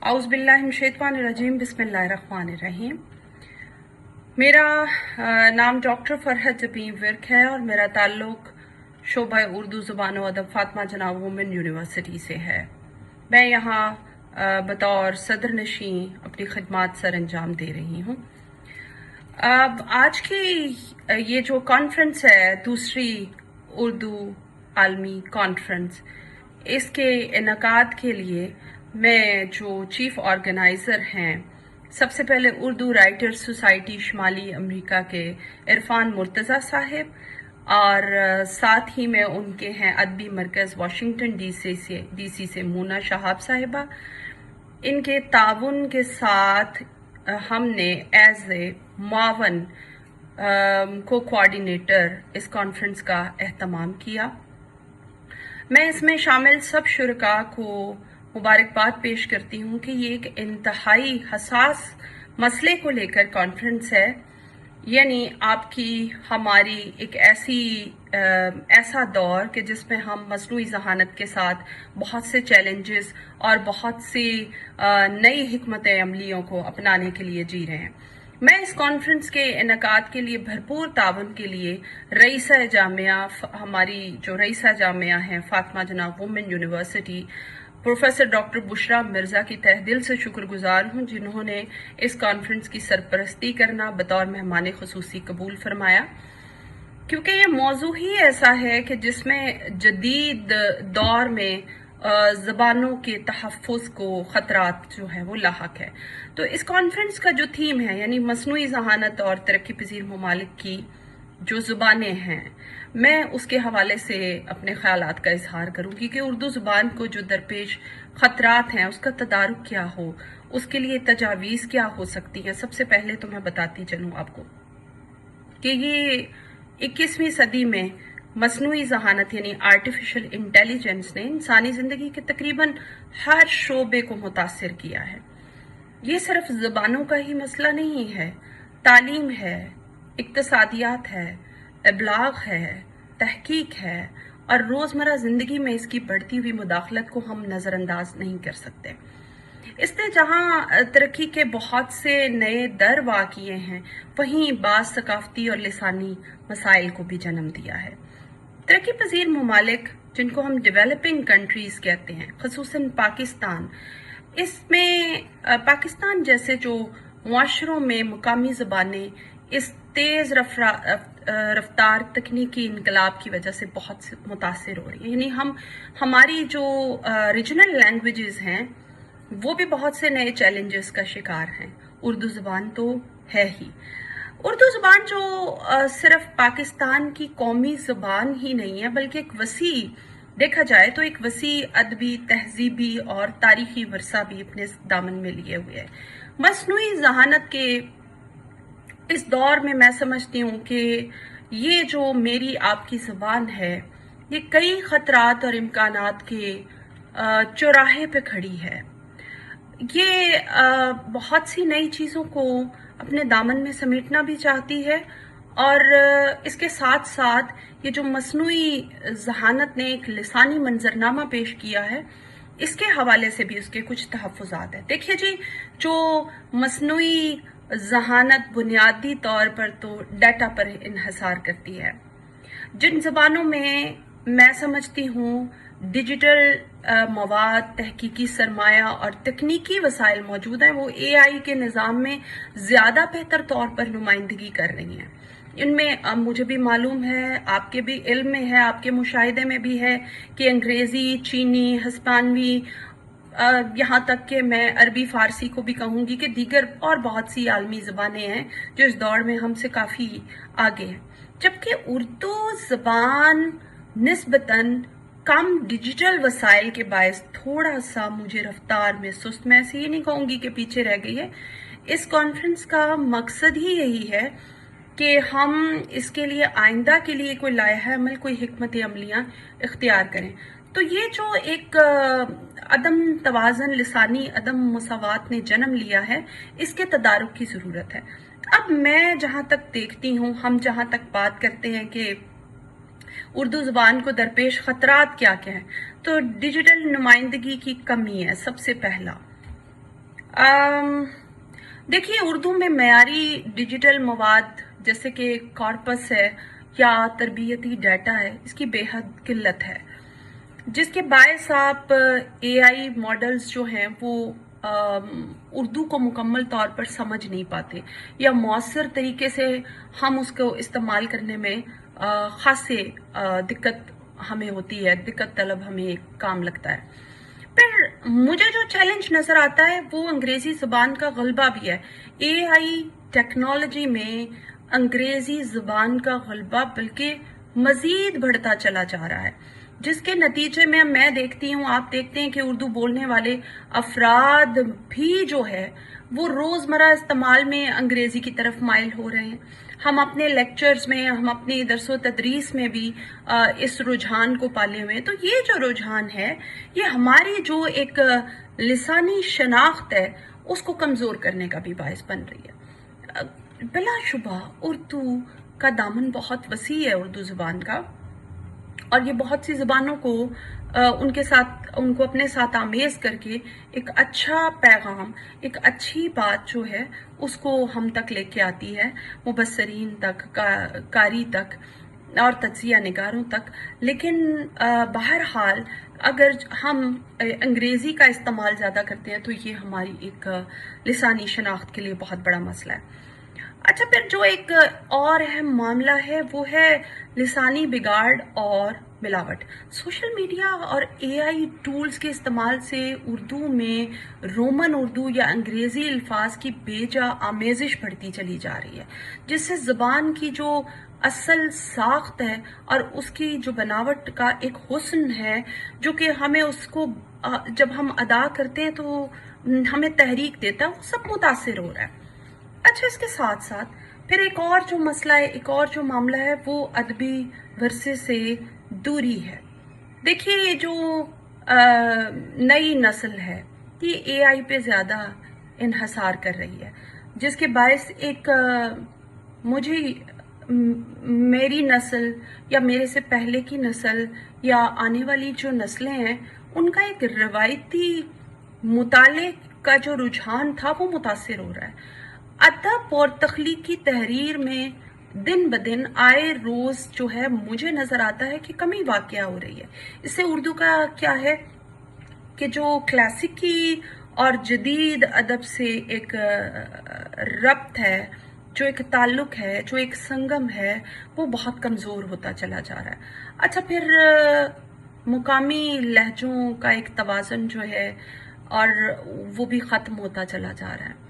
औज़ुबिल्लाहिमिनश्शैतानिर्रजीम बिस्मिल्लाहिर्रहमानिर्रहीम। मेरा नाम डॉक्टर फरहत जबीन विर्क है और मेरा ताल्लुक़ शोबा उर्दू ज़ुबान व अदब फातिमा जनाब वुमेन यूनिवर्सिटी से है। मैं यहाँ बतौर सदर नशीं अपनी खिदमत सर अंजाम दे रही हूँ। अब आज की ये जो कॉन्फ्रेंस है, दूसरी उर्दू आलमी कॉन्फ्रेंस, इसके इनकाद के लिए मैं जो चीफ ऑर्गेनाइज़र हैं, सबसे पहले उर्दू राइटर्स सोसाइटी शुमाली अमेरिका के इरफान मुर्तज़ा साहिब और साथ ही में उनके हैं अदबी मरकज़ वाशिंगटन डीसी से मूना शहाब साहिबा। इनके ताउन के साथ हमने एज ए मावन को कोऑर्डिनेटर इस कॉन्फ्रेंस का एहतमाम किया। मैं इसमें शामिल सब शुरका को मुबारकबाद पेश करती हूँ कि ये एक इंतहाई हसास मसले को लेकर कॉन्फ्रेंस है, यानी आपकी हमारी एक ऐसा दौर कि जिसमें हम मसनूई ज़हानत के साथ बहुत से चैलेंजेस और बहुत सी नई हिकमत अमलियों को अपनाने के लिए जी रहे हैं। मैं इस कॉन्फ्रेंस के इनकाद के लिए भरपूर ताउन के लिए रईसा जामिया, हमारी जो रईसा जामिया हैं फातिमा जनाब women university, professor doctor Bushra Mirza की तहे दिल से शुक्रगुजार हूँ जिन्होंने इस कॉन्फ्रेंस की सरपरस्ती करना बतौर मेहमान खुसूसी कबूल फरमाया, क्योंकि ये मौजू ही ऐसा है कि जिसमें जदीद दौर में ज़बानों के तहफ़्फ़ुज़ को ख़तरात जो है वो लाहक है। तो इस कॉन्फ्रेंस का जो थीम है, यानी मसनूई ज़हानत और तरक्की पज़ीर ममालिक की जो ज़ुबानें हैं, मैं उसके हवाले से अपने ख़यालात का इजहार करूँगी कि उर्दू ज़ुबान को जो दरपेश ख़तरात हैं उसका तदारुक क्या हो, उसके लिए तजावीज़ क्या हो सकती हैं। सबसे पहले तो मैं बताती चलूँ आपको कि ये 21वीं सदी में मसनूई ज़हानत यानी आर्टिफिशियल इंटेलिजेंस ने इंसानी ज़िंदगी के तकरीबन हर शोबे को मुतासिर किया है। ये सिर्फ ज़बानों का ही मसला नहीं है, तालीम है, इक्तसादियात है, इब्लाग है, तहकीक है और रोज़मर्रा ज़िंदगी में इसकी बढ़ती हुई मुदाखलत को हम नज़रअंदाज नहीं कर सकते। इसने जहाँ तरक्की के बहुत से नए दर वाक़िए हैं, वहीं बाज़ सकाफ़ती और लिसानी मसाइल को भी जन्म दिया है। तरक्की पज़ीर ममालिक, जिनको हम डेवलपिंग कंट्रीज़ कहते हैं, ख़ुसूसन पाकिस्तान, इसमें पाकिस्तान जैसे जो मुआशरों में मुकामी ज़बानें इस तेज़ रफ्तार तकनीकी इनकलाब की वजह से बहुत मुतासिर हो रही है। यानी हमारी जो रीजनल लैंग्वेजेस हैं वो भी बहुत से नए चैलेंजेस का शिकार हैं। उर्दू ज़बान तो है ही। उर्दू ज़बान जो सिर्फ पाकिस्तान की कौमी ज़बान ही नहीं है, बल्कि एक वसी, देखा जाए तो एक वसी अदबी, तहजीबी और तारीखी वर्सा भी अपने दामन में लिए हुए है। मसनूई ज़हानत के इस दौर में मैं समझती हूँ कि ये जो मेरी आपकी ज़बान है, ये कई ख़तरात और इम्कानात के चौराहे पे खड़ी है। ये बहुत सी नई चीज़ों को अपने दामन में समेटना भी चाहती है और इसके साथ साथ ये जो मसनूई ज़हानत ने एक लिसानी मंजरनामा पेश किया है, इसके हवाले से भी उसके कुछ तहफ़्फ़ुज़ात हैं। देखिए जी, जो मसनूई ज़हानत बुनियादी तौर पर तो डाटा पर इन्हसार करती है। जिन ज़बानों में मैं समझती हूँ डिजिटल मवाद, तहकीकी सरमाया और तकनीकी वसाइल मौजूद हैं, वो AI के निज़ाम में ज़्यादा बेहतर तौर पर नुमाइंदगी कर रही हैं। इनमें मुझे भी मालूम है, आपके भी इल्म में है, आपके मुशाहिदे में भी है कि अंग्रेज़ी, चीनी, हिस्पानवी, यहाँ तक कि मैं अरबी फ़ारसी को भी कहूँगी कि दीगर और बहुत सी आलमी ज़बानें हैं जो इस दौर में हमसे काफ़ी आगे हैं। जबकि उर्दू ज़बान निस्बतन कम डिजिटल वसाइल के बायस थोड़ा सा मुझे रफ्तार में सुस्त, मैं ऐसे ही नहीं कहूँगी कि पीछे रह गई है। इस कॉन्फ्रेंस का मकसद ही यही है कि हम इसके लिए आइंदा के लिए कोई लायहा अमल, कोई हिकमत अमलियाँ इख्तियार करें। तो ये जो एक अदम तवाज़न, लिसानी अदम मसावात ने जन्म लिया है, इसके तदारुक की ज़रूरत है। अब मैं जहाँ तक देखती हूँ, हम जहाँ तक बात करते हैं कि उर्दू ज़ुबान को दरपेश ख़तरात क्या क्या हैं, तो डिजिटल नुमाइंदगी की कमी है सबसे पहला। देखिए, उर्दू में मयारी डिजिटल मवाद जैसे कि कॉर्पस है या तरबियती डाटा है, इसकी बेहद किल्लत है, जिसके बायस आप एआई मॉडल्स जो हैं वो उर्दू को मुकम्मल तौर पर समझ नहीं पाते या मौसर तरीके से हम उसको इस्तेमाल करने में खासे दिक्कत हमें होती है, दिक्कत तलब हमें काम लगता है। पर मुझे जो चैलेंज नजर आता है वो अंग्रेजी जुबान का गलबा भी है। एआई टेक्नोलॉजी में अंग्रेजी जुबान का गलबा बल्कि मजीद बढ़ता चला जा रहा है, जिसके नतीजे में मैं देखती हूँ, आप देखते हैं कि उर्दू बोलने वाले अफराद भी जो है वो रोजमर्रा इस्तेमाल में अंग्रेजी की तरफ माइल हो रहे हैं। हम अपने लेक्चर्स में, हम अपनी दरसो तदरीस में भी इस रुझान को पाले हुए हैं। तो ये जो रुझान है ये हमारी जो एक लिसानी शनाख्त है उसको कमजोर करने का भी बायस बन रही है। बिलाशुबा उर्दू का दामन बहुत वसी है, उर्दू जुबान का, और ये बहुत सी ज़बानों को उनको अपने साथ आमेज करके एक अच्छा पैगाम, एक अच्छी बात जो है उसको हम तक लेके आती है, मुबस्सरीन तक, कारी तक और तज्जिया निगारों तक। लेकिन बहरहाल अगर हम अंग्रेज़ी का इस्तेमाल ज़्यादा करते हैं तो ये हमारी एक लिसानी शनाख्त के लिए बहुत बड़ा मसला है। अच्छा, फिर जो एक और अहम मामला है वो है लिसानी बिगाड़ और मिलावट। सोशल मीडिया और एआई टूल्स के इस्तेमाल से उर्दू में रोमन उर्दू या अंग्रेजी अल्फाज की बेजा आमेजिश बढ़ती चली जा रही है, जिससे ज़बान की जो असल साख्त है और उसकी जो बनावट का एक हुस्न है जो कि हमें उसको जब हम अदा करते हैं तो हमें तहरीक देता है, वो सब मुतासिर हो रहा है। अच्छा, इसके साथ साथ फिर एक और जो मसला है, एक और जो मामला है वो अदबी वर्से से दूरी है। देखिए, ये जो नई नस्ल है ये एआई पे ज़्यादा इन्हसार कर रही है, जिसके बायस एक मेरी नस्ल या मेरे से पहले की नस्ल या आने वाली जो नस्लें हैं उनका एक रवायती मुताले का जो रुझान था वो मुतासिर हो रहा है। अदब और तख्लीकी तहरीर में दिन ब दिन आए रोज जो है मुझे नजर आता है कि कमी वाक़या हो रही है। इससे उर्दू का क्या है कि जो क्लासिकी और जदीद अदब से एक रब्त है, जो एक ताल्लुक है, जो एक संगम है, वो बहुत कमज़ोर होता चला जा रहा है। अच्छा, फिर मुकामी लहजों का एक तवाज़ुन जो है और वो भी ख़त्म होता चला जा रहा है।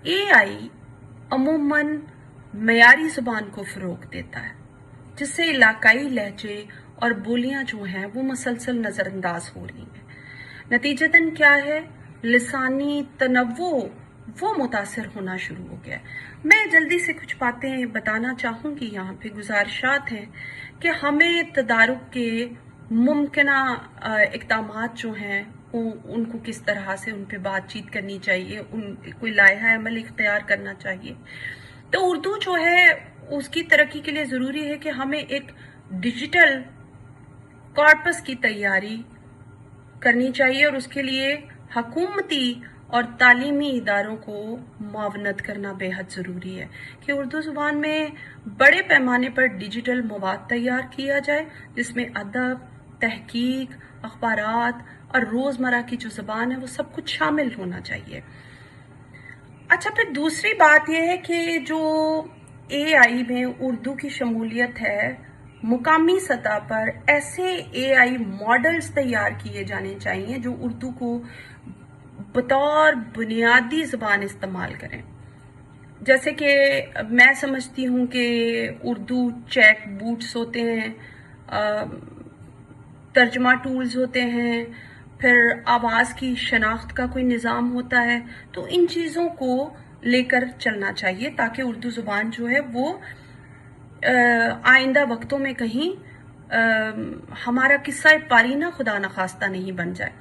एआई अमूमन मयारी ज़ुबान को फ़रोग़ देता है, जिससे इलाकाई लहजे और बोलियां जो हैं वो मुसलसल नज़रअंदाज हो रही हैं। नतीजतन क्या है, लिसानी तनव्वु वो मुतासर होना शुरू हो गया है। मैं जल्दी से कुछ बातें बताना चाहूँगी, यहाँ पे गुजारिशात हैं कि हमें तदारुक के मुमकिना इक़दामात जो हैं उनको किस तरह से उन पे बातचीत करनी चाहिए, कोई लायहा अमल इख्तियार करना चाहिए। तो उर्दू जो है उसकी तरक्की के लिए ज़रूरी है कि हमें एक डिजिटल कॉर्पस की तैयारी करनी चाहिए और उसके लिए हकूमती और तालीमी इदारों को मुआवनत करना बेहद ज़रूरी है कि उर्दू ज़ुबान में बड़े पैमाने पर डिजिटल मवाद तैयार किया जाए, जिसमें अदब, तहकीक, अखबारात और रोज़मर्रा की जो ज़बान है वो सब कुछ शामिल होना चाहिए। अच्छा, फिर दूसरी बात यह है कि जो एआई में उर्दू की शमूलियत है, मुकामी सतह पर ऐसे एआई मॉडल्स तैयार किए जाने चाहिए जो उर्दू को बतौर बुनियादी ज़बान इस्तेमाल करें। जैसे कि मैं समझती हूँ कि उर्दू चेक बूट्स होते हैं, तर्जमा टूल्स होते हैं, फिर आवाज़ की शनाख्त का कोई निज़ाम होता है। तो इन चीज़ों को लेकर चलना चाहिए ताकि उर्दू ज़ुबान जो है वो आइंदा वक्तों में कहीं हमारा किस्सा पारीना खुदा न खास्ता नहीं बन जाए।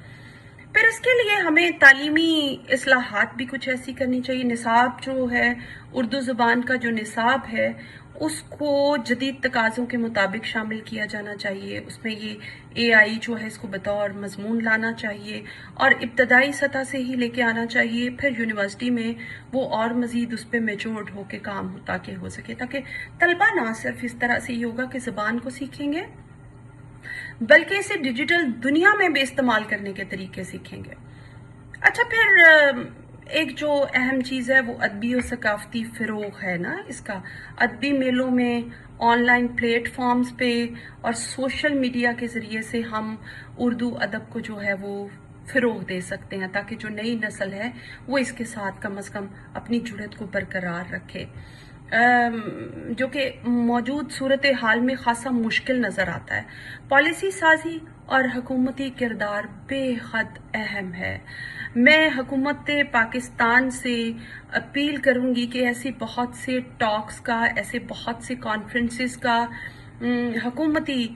फिर इसके लिए हमें तालीमी इस्लाहात भी कुछ ऐसी करनी चाहिए। निसाब जो है, उर्दू ज़ुबान का जो निसाब है اس کو جدید تقاضوں کے مطابق شامل کیا جانا چاہیے. اس میں یہ AI جو ہے اس کو بطور مضمون لانا چاہیے اور ابتدائی سطح سے ہی لے کے آنا چاہیے. پھر یونیورسٹی میں وہ اور مزید اس پہ میچورڈ ہو کے کام تاکہ ہو سکے، تاکہ طلبہ نہ صرف اس طرح سے ہی ہوگا کہ زبان کو سیکھیں گے بلکہ اسے ڈیجیٹل دنیا میں بھی استعمال کرنے کے طریقے سیکھیں گے. اچھا، پھر ایک جو اہم چیز ہے وہ ادبی و ثقافتی فروغ ہے نا. اس کا ادبی میلوں میں، آن لائن پلیٹ فارمز پہ اور سوشل میڈیا کے ذریعے سے ہم اردو ادب کو جو ہے وہ فروغ دے سکتے ہیں تاکہ جو نئی نسل ہے وہ اس کے ساتھ کم از کم اپنی جرت کو برقرار رکھے، جو کہ موجود صورتحال میں خاصا مشکل نظر آتا ہے. پالیسی سازی اور حکومتی کردار بے حد اہم ہے. میں حکومت پاکستان سے اپیل کروں گی کہ ایسی بہت سے ٹاکس کا، ایسے بہت سے کانفرنسز کا حکومتی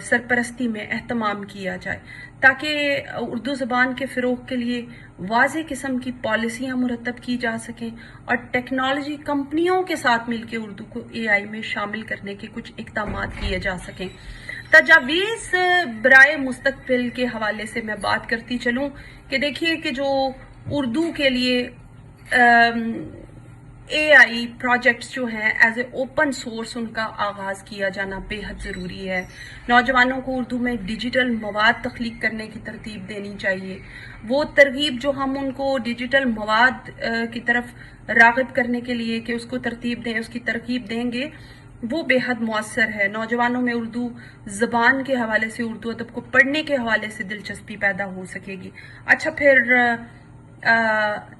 سرپرستی میں اہتمام کیا جائے تاکہ اردو زبان کے فروغ کے لیے واضح قسم کی پالیسیاں مرتب کی جا سکیں اور ٹیکنالوجی کمپنیوں کے ساتھ مل کے اردو کو AI میں شامل کرنے کے کچھ اقدامات کیے جا سکیں. تجاویز برائے مستقبل کے حوالے سے میں بات کرتی چلوں کہ دیکھیے کہ جو اردو کے لیے AI پروجیکٹس جو ہیں ایز اے اوپن سورس ان کا آغاز کیا جانا بے حد ضروری ہے. نوجوانوں کو اردو میں ڈیجیٹل مواد تخلیق کرنے کی ترتیب دینی چاہیے. وہ ترغیب جو ہم ان کو ڈیجیٹل مواد کی طرف راغب کرنے کے لیے کہ اس کو ترتیب دیں، اس کی ترغیب دیں گے، وہ بے حد مؤثر ہے. نوجوانوں میں اردو زبان کے حوالے سے، اردو ادب کو پڑھنے کے حوالے سے دلچسپی پیدا ہو سکے گی. اچھا، پھر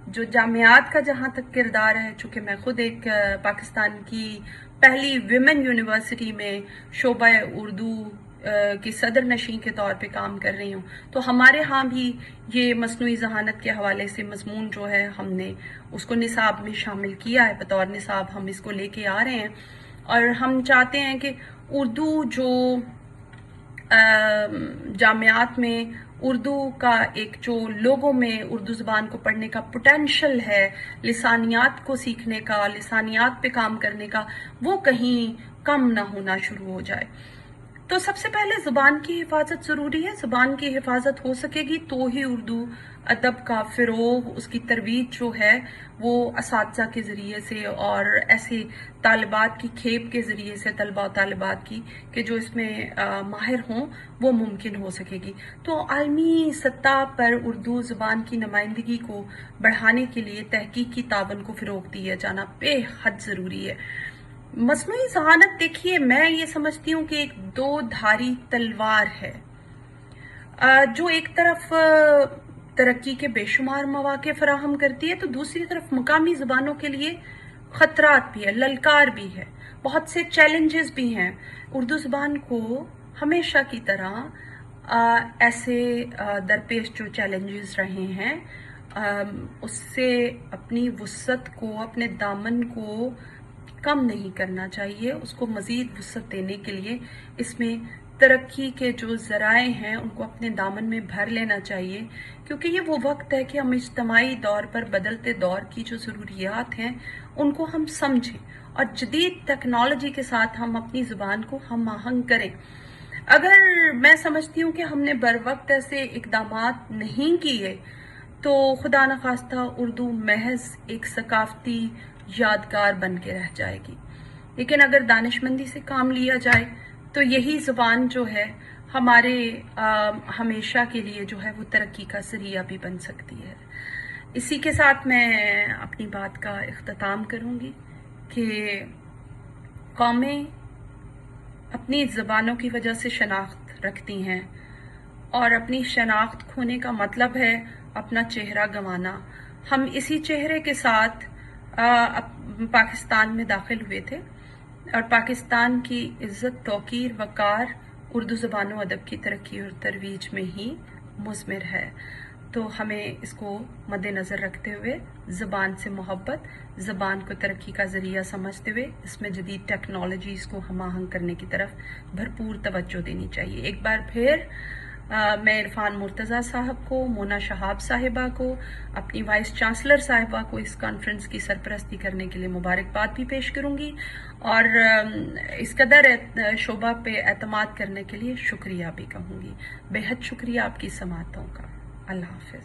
جو جامعات کا جہاں تک کردار ہے، چونکہ میں خود ایک پاکستان کی پہلی ویمن یونیورسٹی میں شعبہ اردو کی صدر نشین کے طور پہ کام کر رہی ہوں، تو ہمارے ہاں بھی یہ مصنوعی ذہانت کے حوالے سے مضمون جو ہے ہم نے اس کو نصاب میں شامل کیا ہے. بطور نصاب ہم اس کو لے کے آ رہے ہیں اور ہم چاہتے ہیں کہ اردو جو جامعات میں اردو کا ایک جو لوگوں میں اردو زبان کو پڑھنے کا پوٹینشل ہے، لسانیات کو سیکھنے کا، لسانیات پہ کام کرنے کا، وہ کہیں کم نہ ہونا شروع ہو جائے. تو سب سے پہلے زبان کی حفاظت ضروری ہے. زبان کی حفاظت ہو سکے گی تو ہی اردو ادب کا فروغ، اس کی ترویج جو ہے وہ اساتذہ کے ذریعے سے اور ایسے طالبات کی کھیپ کے ذریعے سے، طلبہ و طالبات کی کہ جو اس میں ماہر ہوں، وہ ممکن ہو سکے گی. تو عالمی سطح پر اردو زبان کی نمائندگی کو بڑھانے کے لیے تحقیقی تعاون کو فروغ دیا جانا بے حد ضروری ہے. مصنوعی ذہانت دیکھیے، میں یہ سمجھتی ہوں کہ ایک دو دھاری تلوار ہے جو ایک طرف ترقی کے بے شمار مواقع فراہم کرتی ہے تو دوسری طرف مقامی زبانوں کے لیے خطرات بھی ہے، للکار بھی ہے، بہت سے چیلنجز بھی ہیں. اردو زبان کو ہمیشہ کی طرح ایسے درپیش جو چیلنجز رہے ہیں اس سے اپنی وسعت کو، اپنے دامن کو کم نہیں کرنا چاہیے. اس کو مزید وسعت دینے کے لیے اس میں ترقی کے جو ذرائع ہیں ان کو اپنے دامن میں بھر لینا چاہیے، کیونکہ یہ وہ وقت ہے کہ ہم اجتماعی دور پر بدلتے دور کی جو ضروریات ہیں ان کو ہم سمجھیں اور جدید ٹیکنالوجی کے ساتھ ہم اپنی زبان کو ہم آہنگ کریں. اگر میں سمجھتی ہوں کہ ہم نے بر وقت ایسے اقدامات نہیں کیے تو خدا نخواستہ اردو محض ایک ثقافتی یادگار بن کے رہ جائے گی. لیکن اگر دانشمندی سے کام لیا جائے تو یہی زبان جو ہے ہمارے ہمیشہ کے لیے جو ہے وہ ترقی کا ذریعہ بھی بن سکتی ہے. اسی کے ساتھ میں اپنی بات کا اختتام کروں گی کہ قومیں اپنی زبانوں کی وجہ سے شناخت رکھتی ہیں اور اپنی شناخت کھونے کا مطلب ہے اپنا چہرہ گنوانا. ہم اسی چہرے کے ساتھ پاکستان میں داخل ہوئے تھے اور پاکستان کی عزت، توقیر، وقار اردو زبان و ادب کی ترقی اور ترویج میں ہی مضمر ہے. تو ہمیں اس کو مد نظر رکھتے ہوئے زبان سے محبت، زبان کو ترقی کا ذریعہ سمجھتے ہوئے اس میں جدید ٹیکنالوجیز کو ہم آہنگ کرنے کی طرف بھرپور توجہ دینی چاہیے. ایک بار پھر میں عرفان مرتضیٰ صاحب کو، مونا شہاب صاحبہ کو، اپنی وائس چانسلر صاحبہ کو اس کانفرنس کی سرپرستی کرنے کے لیے مبارکباد بھی پیش کروں گی، اور اس قدر شعبہ پہ اعتماد کرنے کے لیے شکریہ بھی کہوں گی۔ بے حد شکریہ آپ کی سماعتوں کا۔ اللہ حافظ۔